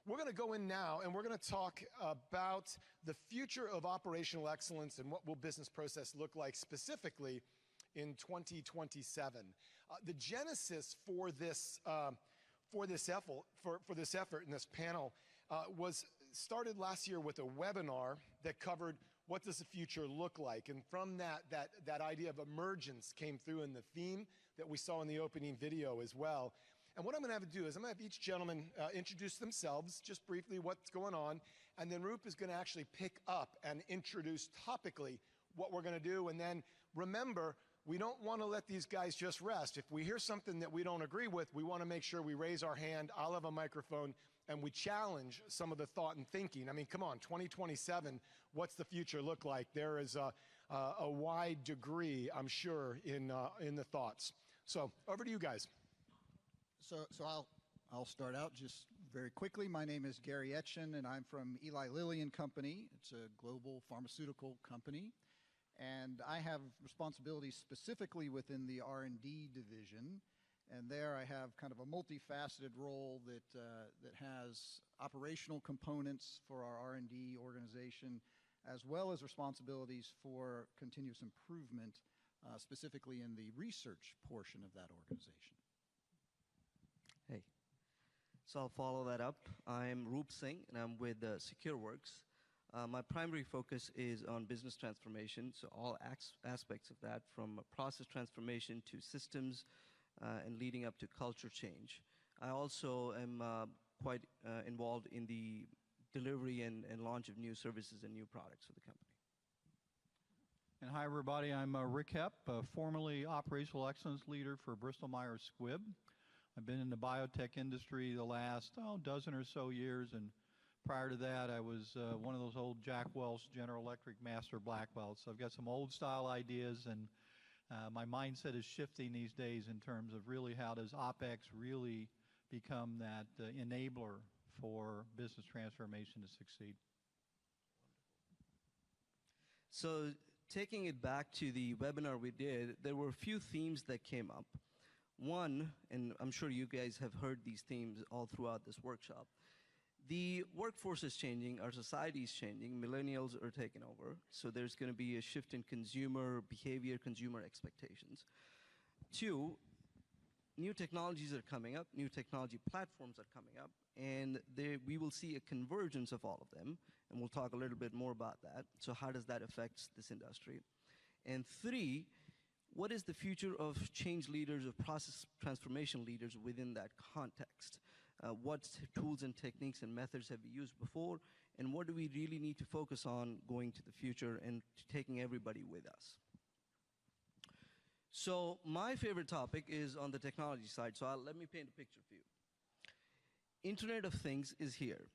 We're going to go in now and we're going to talk about the future of operational excellence and what will business process look like specifically in 2027. The genesis for this effort in this panel was started last year with a webinar that covered what does the future look like, and from that idea of emergence came through in the theme that we saw in the opening video as well. And what I'm going to have to do is I'm going to have each gentleman introduce themselves, just briefly what's going on, and then Roop is going to actually pick up and introduce topically what we're going to do. And then remember, we don't want to let these guys just rest. If we hear something that we don't agree with, we want to make sure we raise our hand, I'll have a microphone, and we challenge some of the thought and thinking. I mean, come on, 2027, what's the future look like? There is a wide degree, I'm sure, in the thoughts. So over to you guys. So I'll start out just very quickly. My name is Gary Etchen, and I'm from Eli Lilly and Company. It's a global pharmaceutical company. And I have responsibilities specifically within the R&D division. And there I have kind of a multifaceted role that has operational components for our R&D organization, as well as responsibilities for continuous improvement, specifically in the research portion of that organization. Hey. So I'll follow that up. I'm Roop Singh, and I'm with SecureWorks. My primary focus is on business transformation, so all aspects of that, from process transformation to systems, and leading up to culture change. I also am quite involved in the delivery and launch of new services and new products for the company. And hi, everybody. I'm Rick Hepp, formerly Operational Excellence Leader for Bristol-Myers Squibb. I've been in the biotech industry the last dozen or so years, and prior to that, I was one of those old Jack Welch General Electric Master Black Belts. So I've got some old-style ideas, and my mindset is shifting these days in terms of really how does OpEx really become that enabler for business transformation to succeed. So taking it back to the webinar we did, there were a few themes that came up. One, and I'm sure you guys have heard these themes all throughout this workshop, the workforce is changing, our society is changing, millennials are taking over, so there's going to be a shift in consumer behavior, consumer expectations. Two, new technologies are coming up, new technology platforms are coming up, and we will see a convergence of all of them, and we'll talk a little bit more about that. So how does that affect this industry? And three, what is the future of change leaders, of process transformation leaders within that context? What tools and techniques and methods have we used before, and what do we really need to focus on going to the future and taking everybody with us? So my favorite topic is on the technology side, so let me paint a picture for you. Internet of Things is here.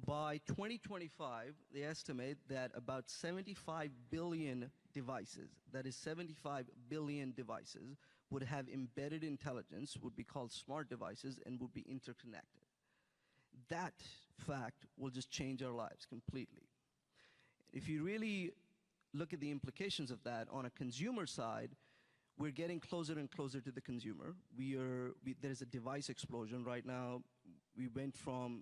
By 2025, they estimate that about 75 billion devices, that is 75 billion devices, would have embedded intelligence, would be called smart devices, and would be interconnected. That fact will just change our lives completely. If you really look at the implications of that on a consumer side, we're getting closer and closer to the consumer. There's a device explosion right now. We went from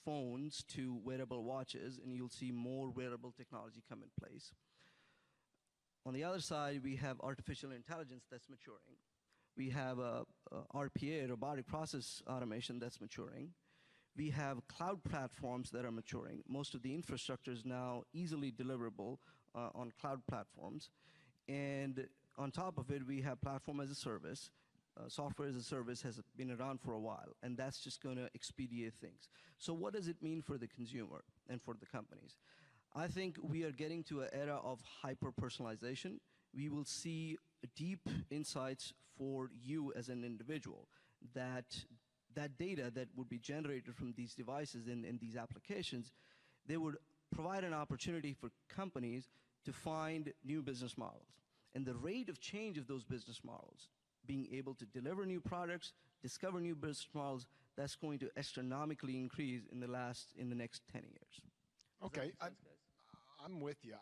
phones to wearable watches, and you'll see more wearable technology come in place. On the other side, we have artificial intelligence that's maturing. We have RPA, robotic process automation, that's maturing. We have cloud platforms that are maturing. Most of the infrastructure is now easily deliverable on cloud platforms. And on top of it, we have platform as a service. Software as a service has been around for a while, and that's just going to expedite things. So what does it mean for the consumer and for the companies? I think we are getting to an era of hyper-personalization. We will see deep insights for you as an individual, that data that would be generated from these devices and these applications, they would provide an opportunity for companies to find new business models. And the rate of change of those business models, being able to deliver new products, discover new business models, that's going to astronomically increase in the next 10 years. Okay, I'm with you.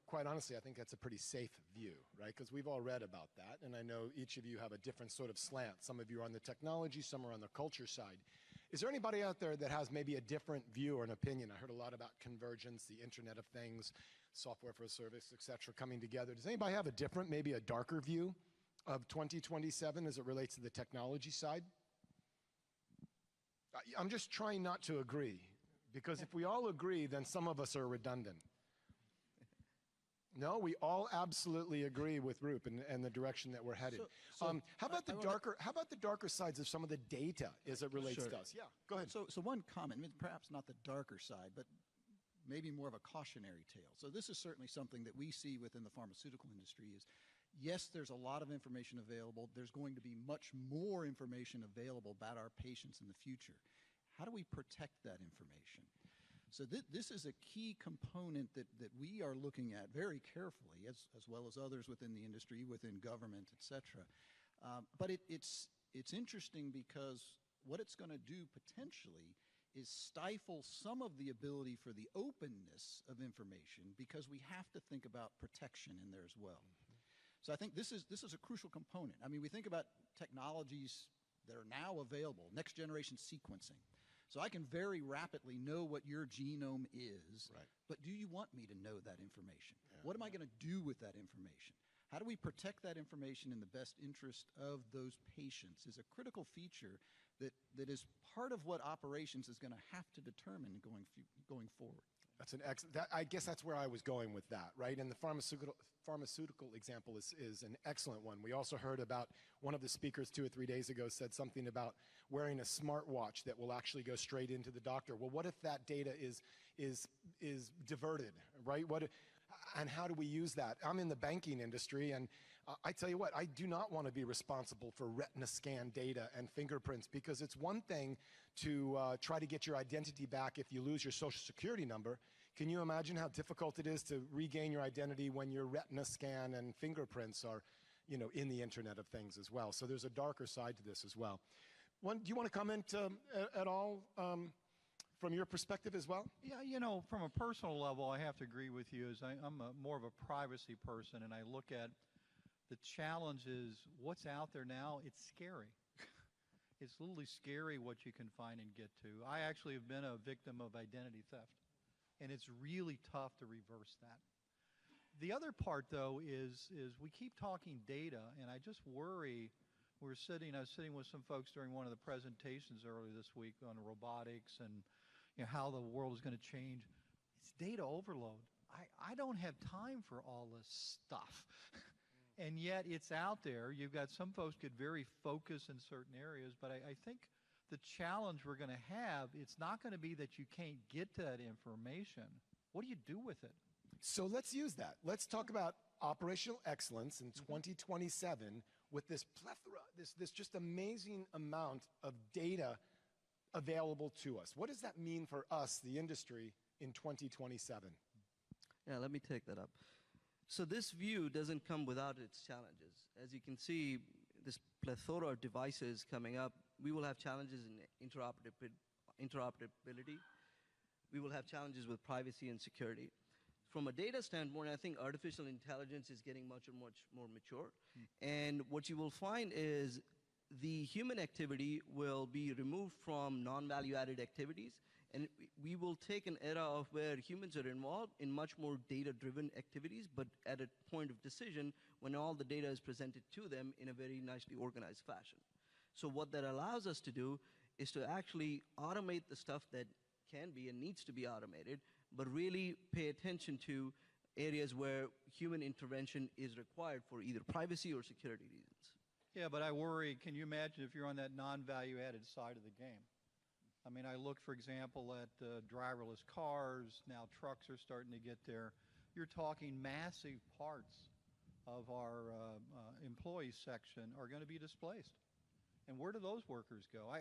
Quite honestly, I think that's a pretty safe view, right? Because we've all read about that, and I know each of you have a different sort of slant. Some of you are on the technology, some are on the culture side. Is there anybody out there that has maybe a different view or an opinion? I heard a lot about convergence, the Internet of Things, software for a service, et cetera, coming together. Does anybody have a different, maybe a darker view of 2027 as it relates to the technology side? I'm just trying not to agree, because if we all agree, then some of us are redundant. No, we all absolutely agree with Roop and the direction that we're headed. How about the darker sides of some of the data as it relates to us? Yeah, go ahead. So one comment, perhaps not the darker side, but maybe more of a cautionary tale. So this is certainly something that we see within the pharmaceutical industry is, yes, there's a lot of information available. There's going to be much more information available about our patients in the future. How do we protect that information? So this is a key component that we are looking at very carefully, as well as others within the industry, within government, et cetera. But it's interesting because what it's going to do potentially is stifle some of the ability for the openness of information, because we have to think about protection in there as well. So I think this is a crucial component. I mean, we think about technologies that are now available, next generation sequencing. So I can very rapidly know what your genome is, right. But do you want me to know that information? Yeah. What am I going to do with that information? How do we protect that information in the best interest of those patients is a critical feature that is part of what operations is going to have to determine going forward. That's an excellent. I guess that's where I was going with that, right? And the pharmaceutical example is an excellent one. We also heard about one of the speakers 2 or 3 days ago said something about wearing a smartwatch that will actually go straight into the doctor. Well, what if that data is diverted, right? And how do we use that? I'm in the banking industry, and I tell you what, I do not want to be responsible for retina scan data and fingerprints, because it's one thing to try to get your identity back if you lose your social security number. Can you imagine how difficult it is to regain your identity when your retina scan and fingerprints are, in the Internet of Things as well? So there's a darker side to this as well. Do you want to comment at all from your perspective as well? Yeah, from a personal level, I have to agree with you. I'm more of a privacy person, and I look at the challenge is what's out there now. It's scary. It's literally scary what you can find and get to. I actually have been a victim of identity theft, and it's really tough to reverse that. The other part, though, is we keep talking data, and I just worry. I was sitting with some folks during one of the presentations earlier this week on robotics and how the world is going to change. It's data overload. I don't have time for all this stuff. And yet it's out there. You've got some folks get very focused in certain areas, but I think the challenge we're going to have, it's not going to be that you can't get to that information. What do you do with it? So let's use that. Let's talk about operational excellence in 2027 with this plethora, this just amazing amount of data available to us. What does that mean for us, the industry, in 2027? Yeah, let me take that up. So this view doesn't come without its challenges. As you can see, this plethora of devices coming up, we will have challenges in interoperability. We will have challenges with privacy and security. From a data standpoint, I think artificial intelligence is getting much more mature. And what you will find is the human activity will be removed from non-value-added activities, and we will take an era of where humans are involved in much more data-driven activities, but at a point of decision when all the data is presented to them in a very nicely organized fashion. So what that allows us to do is to actually automate the stuff that can be and needs to be automated, but really pay attention to areas where human intervention is required for either privacy or security reasons. Yeah, but I worry, can you imagine if you're on that non-value-added side of the game? I mean, I look, for example, at driverless cars. Now trucks are starting to get there. You're talking massive parts of our employee section are going to be displaced. And where do those workers go?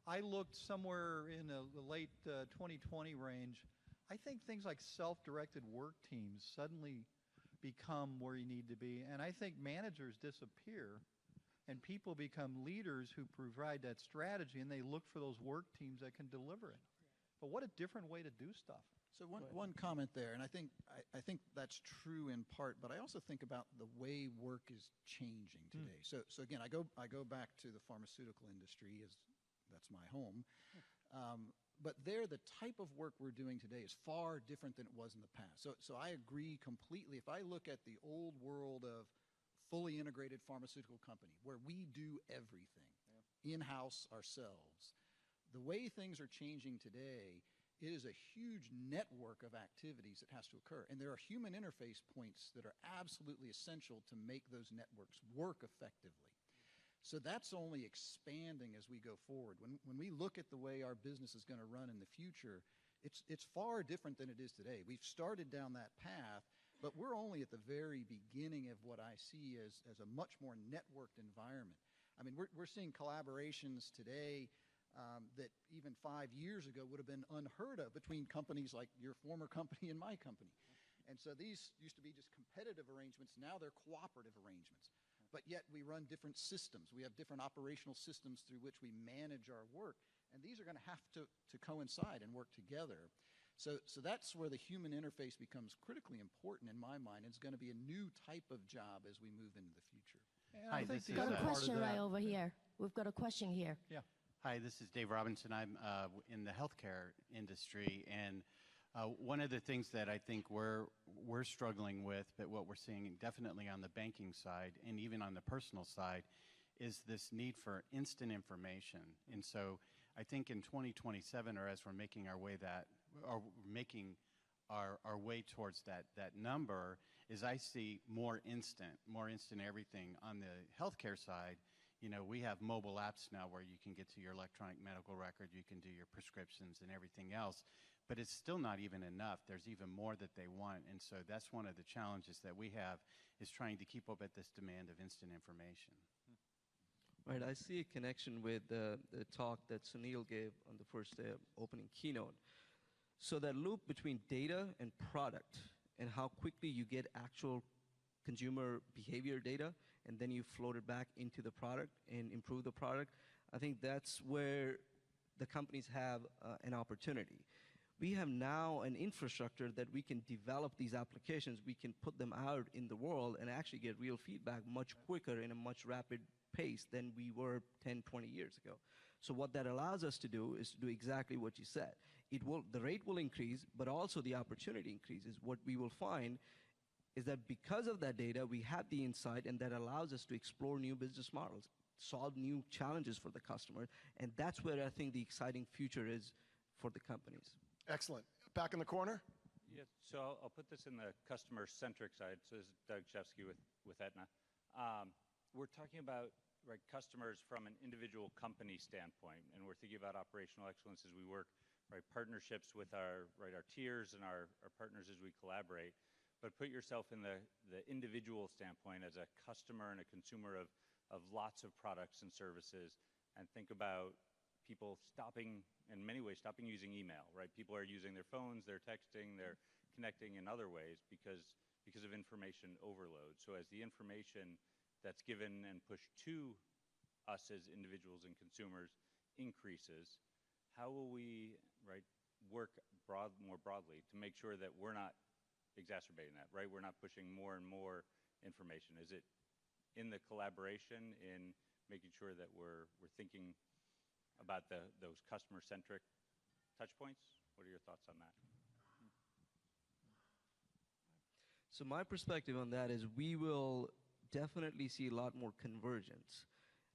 I looked somewhere in the late 2020 range. I think things like self-directed work teams suddenly become where you need to be. And I think managers disappear and people become leaders who provide that strategy, and they look for those work teams that can deliver it. But what a different way to do stuff. So one comment there, and I think that's true in part, but I also think about the way work is changing today. So again, I go back to the pharmaceutical industry as that's my home. But there, the type of work we're doing today is far different than it was in the past. So I agree completely. If I look at the old world of fully integrated pharmaceutical company, where we do everything in-house ourselves, the way things are changing today, it is a huge network of activities that has to occur. And there are human interface points that are absolutely essential to make those networks work effectively. So that's only expanding as we go forward. When we look at the way our business is going to run in the future, it's far different than it is today. We've started down that path, but we're only at the very beginning of what I see as a much more networked environment. I mean, we're seeing collaborations today that even 5 years ago would have been unheard of between companies like your former company and my company. And so these used to be just competitive arrangements. Now they're cooperative arrangements. But yet we run different systems. We have different operational systems through which we manage our work. And these are going to have to coincide and work together. So that's where the human interface becomes critically important in my mind. It's going to be a new type of job as we move into the future. And I think the Got other a part of question that- right over here. We've got a question here. Yeah. Hi, this is Dave Robinson. I'm in the healthcare industry, and one of the things that I think we're struggling with, but what we're seeing definitely on the banking side and even on the personal side, is this need for instant information. And so I think in 2027, or as we're making our way towards that number, is I see more instant everything. On the healthcare side, you know, we have mobile apps now where you can get to your electronic medical record, you can do your prescriptions and everything else, but it's still not even enough. There's even more that they want, and so that's one of the challenges that we have, is trying to keep up with this demand of instant information. Right, I see a connection with the talk that Sunil gave on the first day of opening keynote. So that loop between data and product, and how quickly you get actual consumer behavior data, and then you float it back into the product and improve the product, I think that's where the companies have an opportunity. We have now an infrastructure that we can develop these applications, we can put them out in the world and actually get real feedback much quicker in a much rapid pace than we were 10, 20 years ago. So what that allows us to do is to do exactly what you said. The rate will increase, but also the opportunity increases. What we will find is that because of that data, we have the insight, and that allows us to explore new business models, solve new challenges for the customer, and that's where I think the exciting future is for the companies. Excellent. Back in the corner. Yeah, so I'll put this in the customer-centric side. So this is Doug Shevsky with Aetna. We're talking about customers from an individual company standpoint, and we're thinking about operational excellence as we work, partnerships with our tiers and our partners as we collaborate. But put yourself in the individual standpoint as a customer and a consumer of lots of products and services, and think about people stopping, in many ways, stopping using email, right? People are using their phones, they're texting, they're connecting in other ways because of information overload. So as the information that's given and pushed to us as individuals and consumers increases, how will we work more broadly to make sure that we're not exacerbating that, right? We're not pushing more and more information. Is it in the collaboration, in making sure that we're thinking about those customer-centric touch points? What are your thoughts on that? So my perspective on that is we will definitely see a lot more convergence.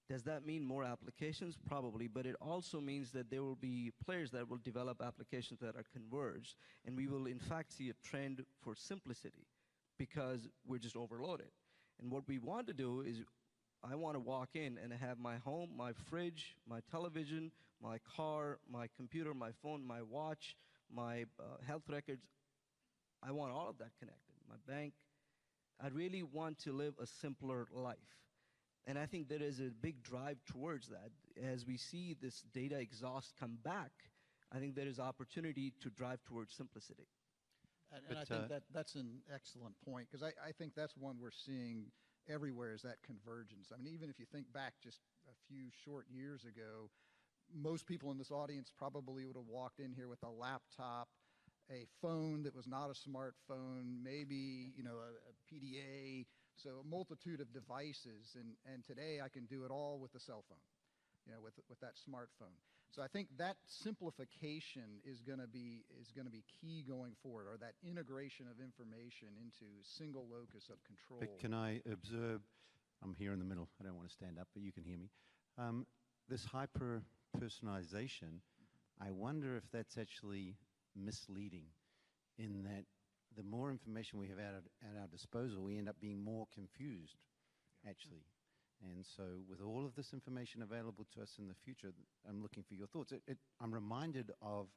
Does that mean more applications? Probably, but it also means that there will be players that will develop applications that are converged, and we will in fact see a trend for simplicity because we're just overloaded. And what we want to do is, I want to walk in and have my home, my fridge, my television, my car, my computer, my phone, my watch, my health records. I want all of that connected. My bank. I really want to live a simpler life. And I think there is a big drive towards that. As we see this data exhaust come back, I think there is opportunity to drive towards simplicity. And I think that's an excellent point, because I think that's one we're seeing everywhere, is that convergence. I mean, even if you think back just a few short years ago, most people in this audience probably would have walked in here with a laptop, a phone that was not a smartphone, maybe a PDA, so a multitude of devices. And today I can do it all with a cell phone. with that smartphone. So I think that simplification is going to be key going forward, or that integration of information into single locus of control. But can I observe, I'm here in the middle, I don't want to stand up, but you can hear me. This hyper-personalization, I wonder if that's actually misleading, in that the more information we have at our disposal, we end up being more confused, actually. And so with all of this information available to us in the future, I'm looking for your thoughts. I'm reminded of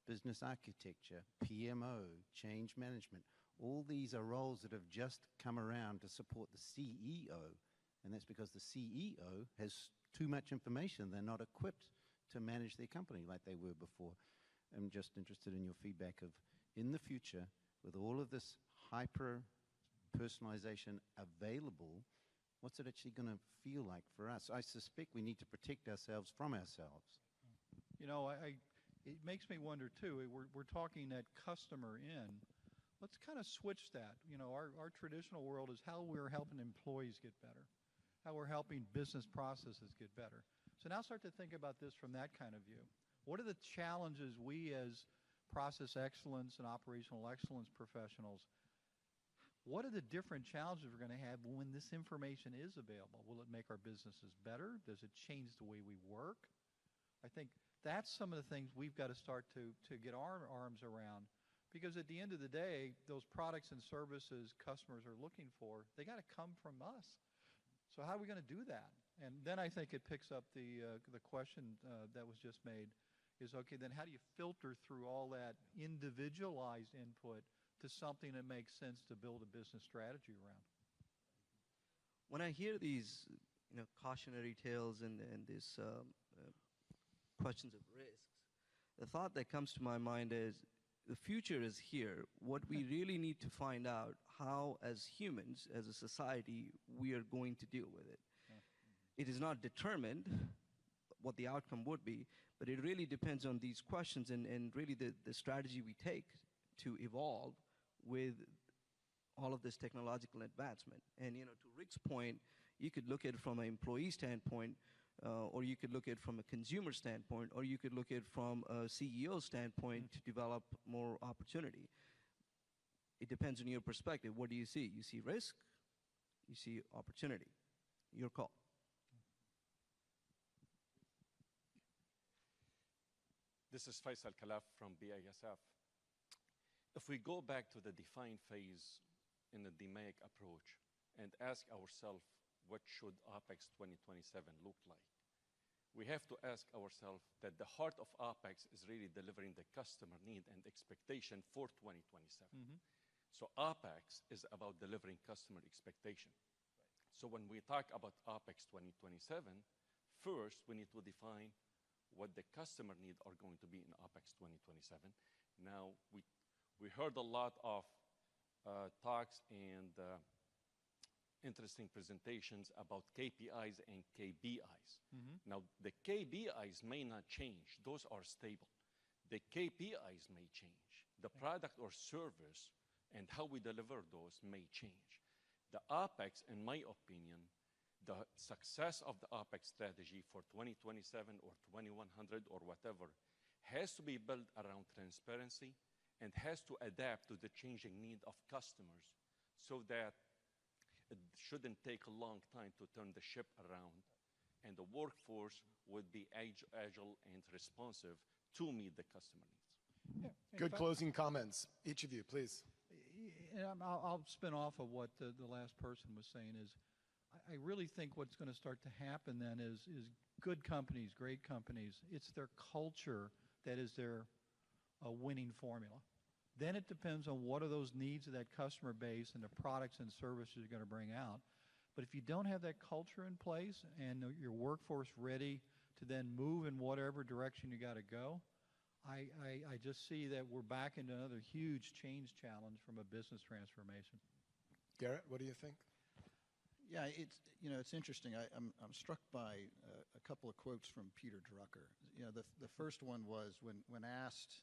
business architecture, PMO, change management. All these are roles that have just come around to support the CEO, and that's because the CEO has too much information. They're not equipped to manage their company like they were before. I'm just interested in your feedback of, in the future, with all of this hyper-personalization available, what's it actually going to feel like for us? I suspect we need to protect ourselves from ourselves. You know, it makes me wonder, too. We're talking that customer in. Let's kind of switch that. You know, our traditional world is how we're helping employees get better, how we're helping business processes get better. So now start to think about this from that kind of view. What are the challenges we as process excellence and operational excellence professionals, what are the different challenges we're going to have when this information is available? Will it make our businesses better? Does it change the way we work? I think that's some of the things we've got to start to get our arms around, because at the end of the day, those products and services customers are looking for, they got to come from us. So how are we going to do that? And then I think it picks up the question that was just made is, okay, then how do you filter through all that individualized input to something that makes sense to build a business strategy around? When I hear these, cautionary tales and these questions of risks, the thought that comes to my mind is the future is here. What we really need to find out how, as humans, as a society, we are going to deal with it. It is not determined what the outcome would be, but it really depends on these questions and really the strategy we take to evolve with all of this technological advancement. And to Rick's point, you could look at it from an employee standpoint, or you could look at it from a consumer standpoint, or you could look at it from a CEO standpoint to develop more opportunity. It depends on your perspective. What do you see? You see risk, you see opportunity. Your call. This is Faisal Khalaf from BASF. If we go back to the define phase in the DMAIC approach and ask ourselves, what should OPEX 2027 look like? We have to ask ourselves that the heart of OPEX is really delivering the customer need and expectation for 2027. So OPEX is about delivering customer expectation. So when we talk about OPEX 2027, first we need to define what the customer needs are going to be in OPEX 2027. Now, we heard a lot of talks and interesting presentations about KPIs and KBIs. Now, the KBIs may not change. Those are stable. The KPIs may change. The product or service and how we deliver those may change. The OPEX, in my opinion, the success of the OPEX strategy for 2027 or 2100 or whatever has to be built around transparency and has to adapt to the changing need of customers so that it shouldn't take a long time to turn the ship around, and the workforce would be agile and responsive to meet the customer needs. Good closing comments. Each of you, please. I'll spin off of what the last person was saying is, I really think what's going to start to happen then is good companies, great companies, it's their culture that is their winning formula. Then it depends on what are those needs of that customer base and the products and services you're going to bring out. But if you don't have that culture in place and your workforce ready to then move in whatever direction you got to go, I just see that we're back into another huge change challenge from a business transformation. Garrett, what do you think? Yeah, it's interesting. I'm struck by a couple of quotes from Peter Drucker. The first one was when asked,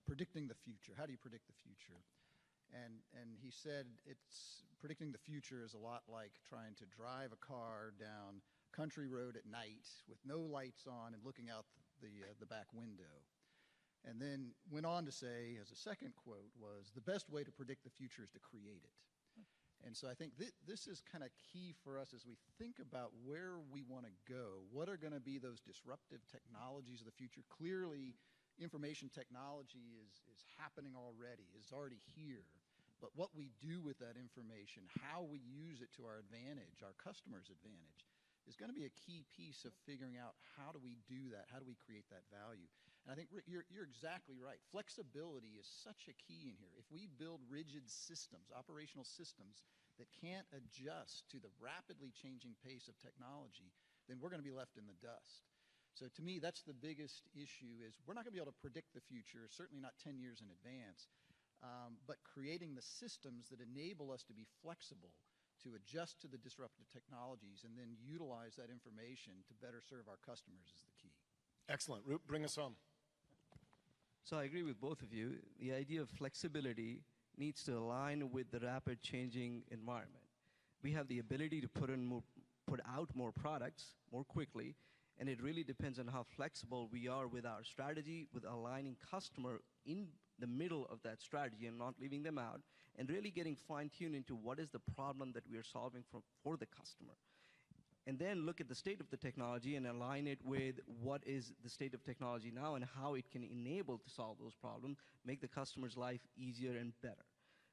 predicting the future. How do you predict the future? And he said predicting the future is a lot like trying to drive a car down country road at night with no lights on and looking out the back window. And then went on to say, as a second quote, was the best way to predict the future is to create it. And so I think this is kind of key for us as we think about where we want to go. What are going to be those disruptive technologies of the future? Clearly, information technology is happening already, is already here. But what we do with that information, how we use it to our advantage, our customers' advantage, is going to be a key piece of figuring out how do we do that, how do we create that value. And I think you're exactly right. Flexibility is such a key in here. If we build rigid systems, operational systems that can't adjust to the rapidly changing pace of technology, then we're going to be left in the dust. So to me, that's the biggest issue is we're not going to be able to predict the future, certainly not 10 years in advance, but creating the systems that enable us to be flexible, to adjust to the disruptive technologies, and then utilize that information to better serve our customers is the key. Excellent. Roop, bring us home. So I agree with both of you. The idea of flexibility needs to align with the rapid changing environment. We have the ability to put out more products more quickly, and it really depends on how flexible we are with our strategy, with aligning customer in the middle of that strategy and not leaving them out, and really getting fine-tuned into what is the problem that we are solving for the customer. And then look at the state of the technology and align it with what is the state of technology now and how it can enable to solve those problems, make the customer's life easier and better.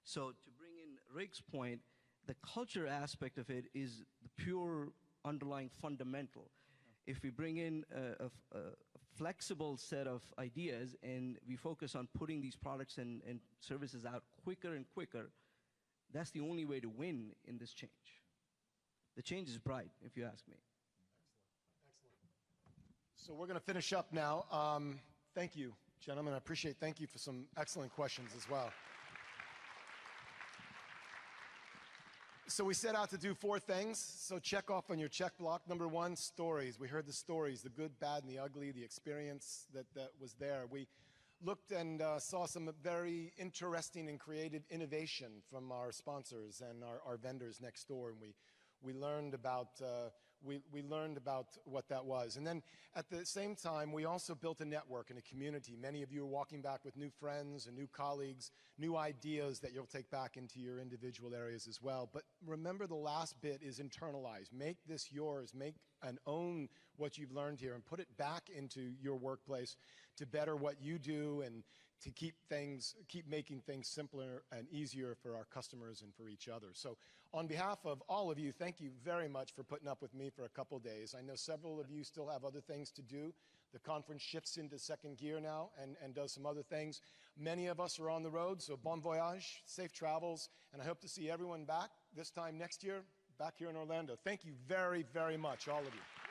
So to bring in Rick's point, the culture aspect of it is the pure underlying fundamental. If we bring in a flexible set of ideas and we focus on putting these products and services out quicker and quicker, that's the only way to win in this change. The change is bright, if you ask me. Excellent. So we're going to finish up now. Thank you, gentlemen. I appreciate. Thank you for some excellent questions as well. So we set out to do 4 things. So check off on your check block. Number 1, stories. We heard the stories, the good, bad, and the ugly, the experience that was there. We looked and saw some very interesting and creative innovation from our sponsors and our vendors next door, and we learned about what that was. And then at the same time, we also built a network and a community. Many of you are walking back with new friends and new colleagues, new ideas that you'll take back into your individual areas as well. But remember, the last bit is internalize. Make this yours. Make and own what you've learned here and put it back into your workplace to better what you do and to keep making things simpler and easier for our customers and for each other. So on behalf of all of you, thank you very much for putting up with me for a couple days. I know several of you still have other things to do. The conference shifts into second gear now and does some other things. Many of us are on the road, so bon voyage, safe travels, and I hope to see everyone back this time next year, back here in Orlando. Thank you very, very much, all of you.